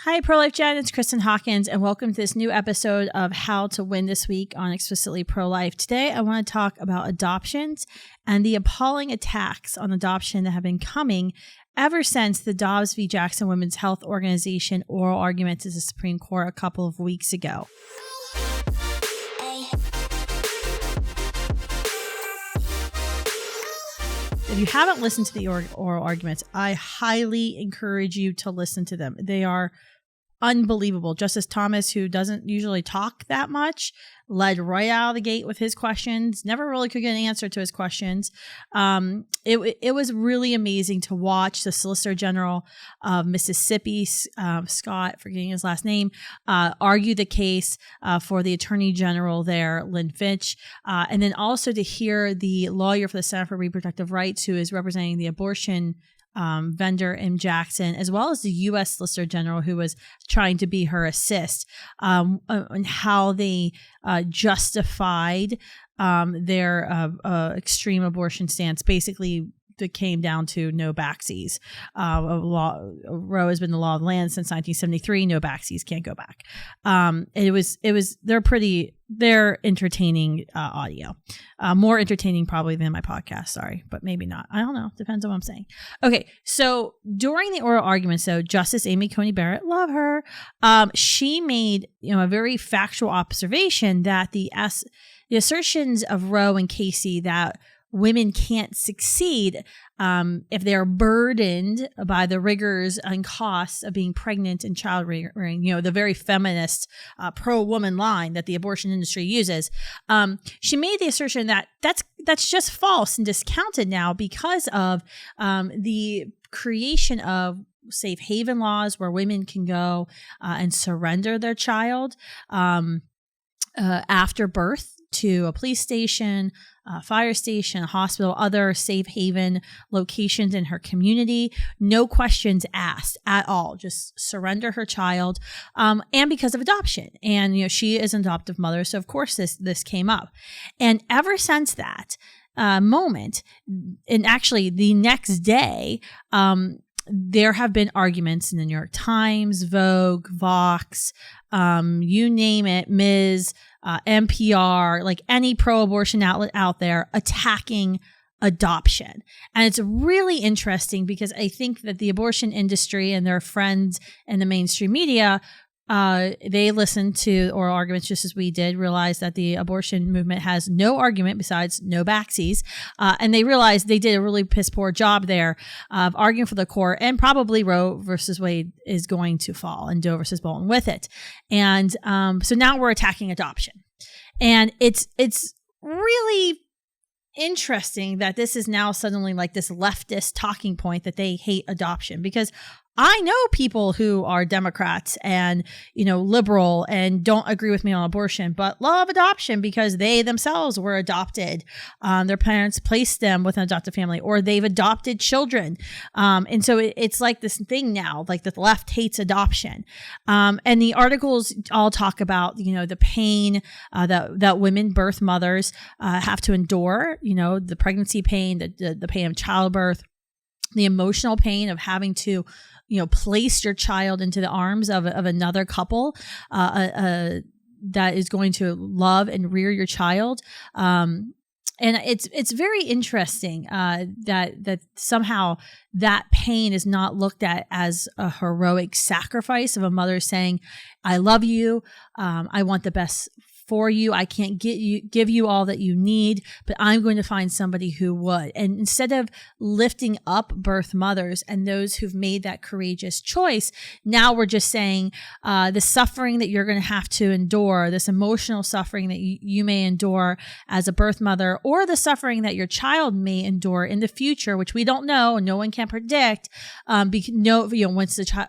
Hi, Pro-Life Jen. It's Kristan Hawkins, and welcome to this new episode of How to Win This Week on Explicitly Pro-Life. Today, I want to talk about adoptions and the appalling attacks on adoption that have been coming ever since the Dobbs v. Jackson Women's Health Organization oral argument to the Supreme Court a couple of weeks ago. If you haven't listened to the oral arguments, I highly encourage you to listen to them. They are unbelievable. Justice Thomas, who doesn't usually talk that much, led right out of the gate with his questions, never really could get an answer to his questions. It was really amazing to watch the Solicitor General of Mississippi, Scott, forgetting his last name, argue the case for the Attorney General there, Lynn Finch, and then also to hear the lawyer for the Center for Reproductive Rights, who is representing the abortion vendor in Jackson, as well as the U.S. Solicitor General, who was trying to be her assist, and how they justified their extreme abortion stance. Basically, it came down to no backsies. Roe has been the law of the land since 1973. No backsies, can't go back. They're entertaining audio. More entertaining probably than my podcast, sorry, but maybe not. I don't know. Depends on what I'm saying. Okay, so during the oral argument, Justice Amy Coney Barrett, love her, she made a very factual observation that the assertions of Roe and Casey that women can't succeed if they're burdened by the rigors and costs of being pregnant and child rearing, the very feminist pro-woman line that the abortion industry uses. She made the assertion that that's just false and discounted now because of the creation of safe haven laws where women can go and surrender their child after birth to a police station, a fire station, a hospital, other safe haven locations in her community. No questions asked at all. Just surrender her child, and because of adoption. And she is an adoptive mother, so of course this came up. And ever since that moment, and actually the next day, there have been arguments in the New York Times, Vogue, Vox, you name it, Ms., NPR, like any pro-abortion outlet out there attacking adoption. And it's really interesting because I think that the abortion industry and their friends in the mainstream media, they listened to oral arguments just as we did, realized that the abortion movement has no argument besides no backsies. And they realized they did a really piss poor job there of arguing for the court, and probably Roe versus Wade is going to fall and Doe versus Bolton with it. And so now we're attacking adoption. And it's really interesting that this is now suddenly like this leftist talking point that they hate adoption, because I know people who are Democrats and, liberal and don't agree with me on abortion, but love adoption because they themselves were adopted. Their parents placed them with an adoptive family, or they've adopted children. And so it's like this thing now, like the left hates adoption. And the articles all talk about, the pain that women, birth mothers, have to endure, the pregnancy pain, the pain of childbirth, the emotional pain of having to place your child into the arms of another couple that is going to love and rear your child. And it's very interesting that somehow that pain is not looked at as a heroic sacrifice of a mother saying, I love you, I want the best for you. I can't give you all that you need, but I'm going to find somebody who would. And instead of lifting up birth mothers and those who've made that courageous choice, now we're just saying the suffering that you're going to have to endure, this emotional suffering that you may endure as a birth mother, or the suffering that your child may endure in the future, which we don't know, no one can predict.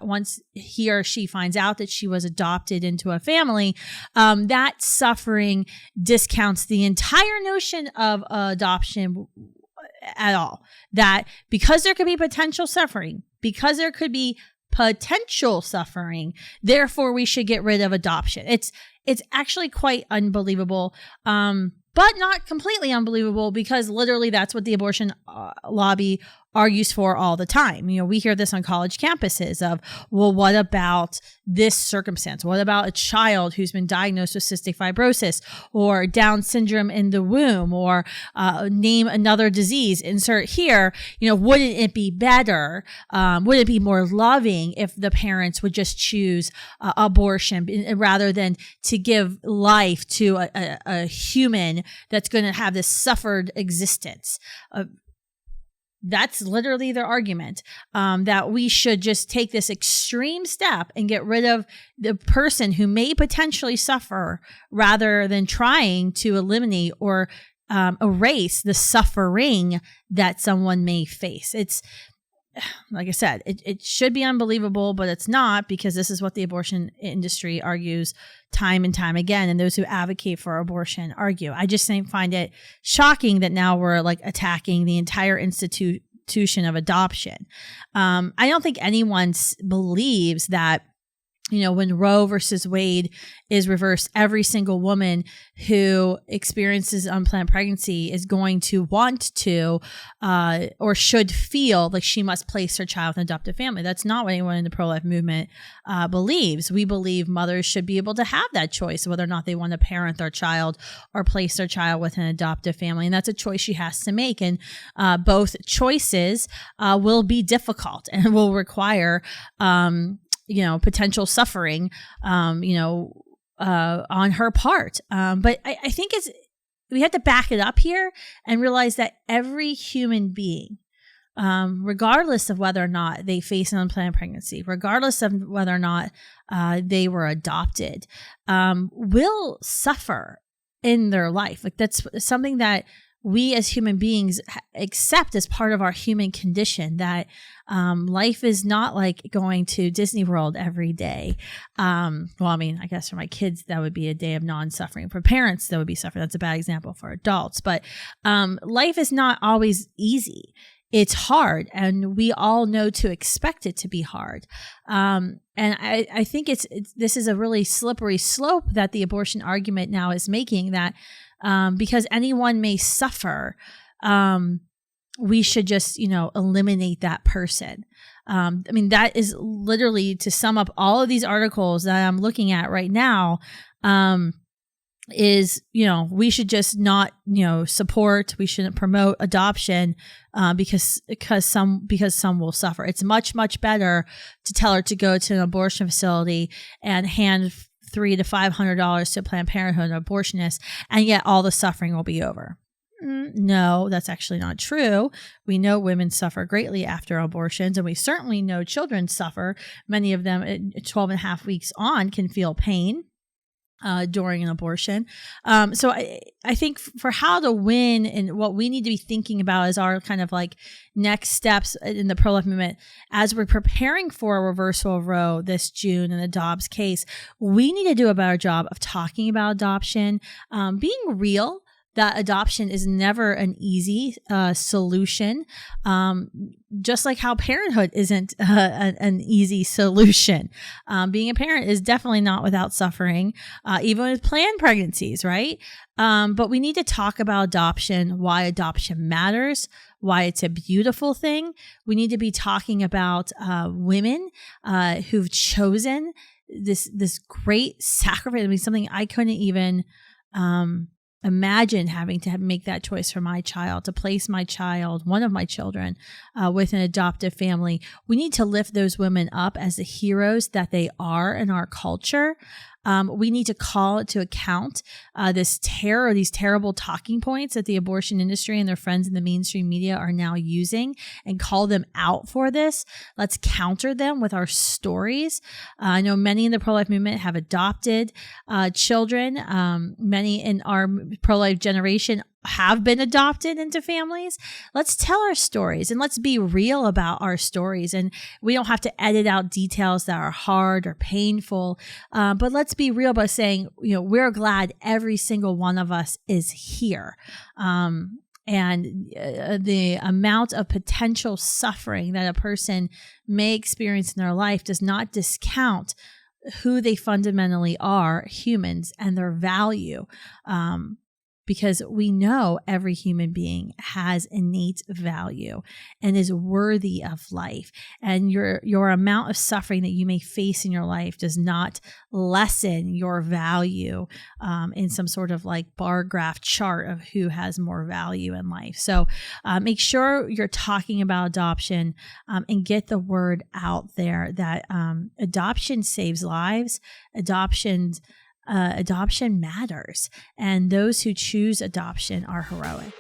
Once he or she finds out that she was adopted into a family, that suffering discounts the entire notion of adoption at all. That because there could be potential suffering, therefore we should get rid of adoption. It's actually quite unbelievable, but not completely unbelievable, because literally that's what the abortion lobby argues for all the time. We hear this on college campuses of, well, what about this circumstance? What about a child who's been diagnosed with cystic fibrosis or Down syndrome in the womb, or name another disease, insert here? Wouldn't it be better? Would it be more loving if the parents would just choose abortion rather than to give life to a human that's going to have this suffered existence? That's literally their argument, that we should just take this extreme step and get rid of the person who may potentially suffer rather than trying to eliminate or erase the suffering that someone may face. It's, like I said, it should be unbelievable, but it's not, because this is what the abortion industry argues time and time again. And those who advocate for abortion argue. I just find it shocking that now we're like attacking the entire institution of adoption. I don't think anyone believes that, when Roe versus Wade is reversed, every single woman who experiences unplanned pregnancy is going to want to or should feel like she must place her child in an adoptive family. That's not what anyone in the pro-life movement believes. We believe mothers should be able to have that choice, whether or not they want to parent their child or place their child with an adoptive family. And that's a choice she has to make. And both choices will be difficult and will require potential suffering, on her part. But I think we have to back it up here and realize that every human being, regardless of whether or not they face an unplanned pregnancy, regardless of whether or not they were adopted, will suffer in their life. Like, that's something that we as human beings accept as part of our human condition, that life is not like going to Disney World every day. I guess for my kids, that would be a day of non-suffering. For parents, that would be suffering. That's a bad example for adults. But life is not always easy. It's hard, and we all know to expect it to be hard. And I think this is a really slippery slope that the abortion argument now is making, that because anyone may suffer, we should just, eliminate that person. That is literally, to sum up all of these articles that I'm looking at right now, is, we should just not, support, we shouldn't promote adoption, because some will suffer. It's much, much better to tell her to go to an abortion facility and hand $300 to $500 to Planned Parenthood and abortionists, and yet all the suffering will be over. No, that's actually not true. We know women suffer greatly after abortions, and we certainly know children suffer. Many of them at 12 and a half weeks on can feel pain during an abortion. So I think for how to win, and what we need to be thinking about as our kind of like next steps in the pro-life movement, as we're preparing for a reversal of Roe this June in the Dobbs case, we need to do a better job of talking about adoption, being real, that adoption is never an easy solution, just like how parenthood isn't an easy solution. Being a parent is definitely not without suffering, even with planned pregnancies, right? But we need to talk about adoption, why adoption matters, why it's a beautiful thing. We need to be talking about women who've chosen this great sacrifice. Something I couldn't even imagine having to make that choice for my child, to place my child, one of my children, with an adoptive family. We need to lift those women up as the heroes that they are in our culture. We need to call it to account this terror, these terrible talking points that the abortion industry and their friends in the mainstream media are now using, and call them out for this. Let's counter them with our stories. I know many in the pro-life movement have adopted children. Many in our pro-life generation have been adopted into families. Let's tell our stories, and let's be real about our stories. And we don't have to edit out details that are hard or painful, but let's be real by saying, we're glad every single one of us is here. And the amount of potential suffering that a person may experience in their life does not discount who they fundamentally are, humans, and their value. because we know every human being has innate value and is worthy of life. And your amount of suffering that you may face in your life does not lessen your value in some sort of like bar graph chart of who has more value in life. So make sure you're talking about adoption and get the word out there that adoption saves lives. Adoption matters, and those who choose adoption are heroic.